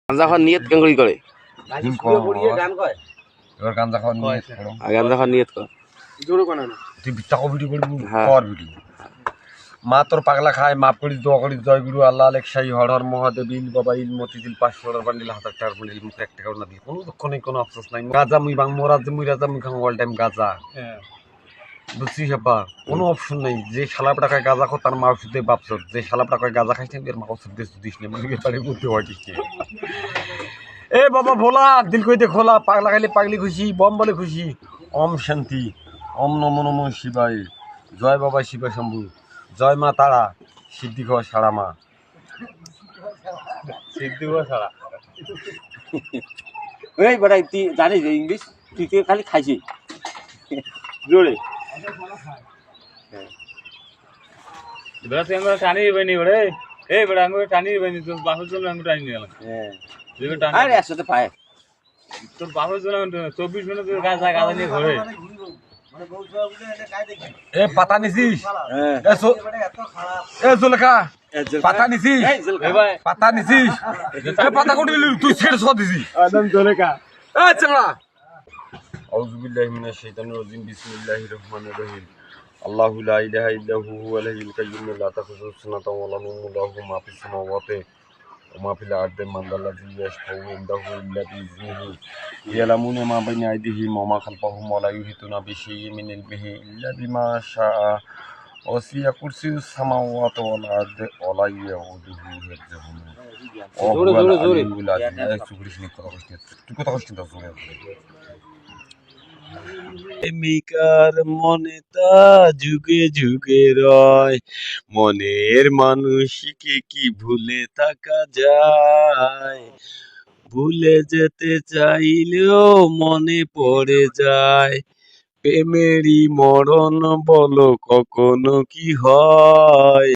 গাঁজা খাওয়ার নিয়ত কেন করে? এবার গাঁজা খাওয়ার নিয়ত করো। গাঁজা খাওয়ার নিয়ত কর। তুই টাকা ভিডিও করবি কর ভিডিও। মা তোর পাগলা খায়, মাপ করি দোয়া করি, জয় গুরু আল্লাহ আলেক শাহী হর হর মহাদেব ইল বাবা ইল মতিদিল 500 বান্ডিল 1000 টাকার বান্ডিল মুখে 1 টাকাও না দিল, কোনো দুঃখ নেই, কোনো আফসোস নাই। গাঁজা মুই বাং মুই রাজা মুই খাং অল টাইম গাঁজা। বুঝছিস আব্বা, কোনো অপশন নেই। যে শালা টাকায় গাঁজা খো তার মা ওষুধে বাপসর, যে শালা টাকায় গাঁজা খাইছে এর মা ওষুধ দিস না, মানে বাড়ি বুদ্ধি হটিস না। এ বাবা ভোলা দিল কইতে খোলা, পাগলা খাইলে পাগলি খুশি, বম বলে খুশি। ওম শান্তি, ওম নমো নমঃ শিবায়, জয় বাবা শিব শম্ভু, জয় মা তারা, সিদ্ধি খাওয়া সারা মা। সিদ্ধি খাওয়া সারা এই বেটাই তুই জানিস ইংলিশ? তুই কে খালি খাইছি জোরে বেড়া তুই আমরা টানি দিবেনি বেড়ে, এই বেড়া আমি টানি দিবেনি, তোর বাপের জন্য আমি টানি নিয়ে গেলাম। আরে একসাথে পায় তোর বাপের জন্য 24 মিনিট তোর গাঁজা নিয়ে ঘরে। এ পাতা নিছিস? এ জুলেখা পাতা নিছিস? পাতা নিছিস? এ পাতা কোটি তুই ছেড়ে সব দিছিস একদম জোরেকা। এ চামড়া। আউযু বিল্লাহি মিনাশ শাইতানির রাজিম, বিসমিল্লাহির রহমানির রহিম। আল্লাহু লা ইলাহা ইল্লা হুয়াল হাইয়ুল কাইয়্যুম লা তাখুযুহু সিনাতুন ওয়া লা নাওম লাহু মা ফিস সামাওয়াতি ওয়া মা ফিল আরদি মান যাল্লাযী ইয়াশফাউ ইনদাহু ইল্লা বিইযনিহি ইয়ালামুনা মা বাইনা আইদিহিম ওয়া মা খালফাহুম ওয়া লা ইউহিতুনা বিশাইয়্যিন মিন ইলমিহি ইল্লা বিমা শাআ ওয়াসি'a কুরসিয়্যুস সামাওয়াতি ওয়াল আরদি ওয়া লা ইয়াউদুহু হিফযুহুমা ওয়া হুয়াল আলিয়্যুল আযীম। তুই কথা কইছিস না জোরে? প্রেমিকার মনে তা যুগে যুগে রয়, মনের মানুষকে কি ভুলে থাকা যায়? ভুলে যেতে চাইলেও মনে পড়ে যায়, প্রেমেরই মরণ বলো কখনো কি হয়?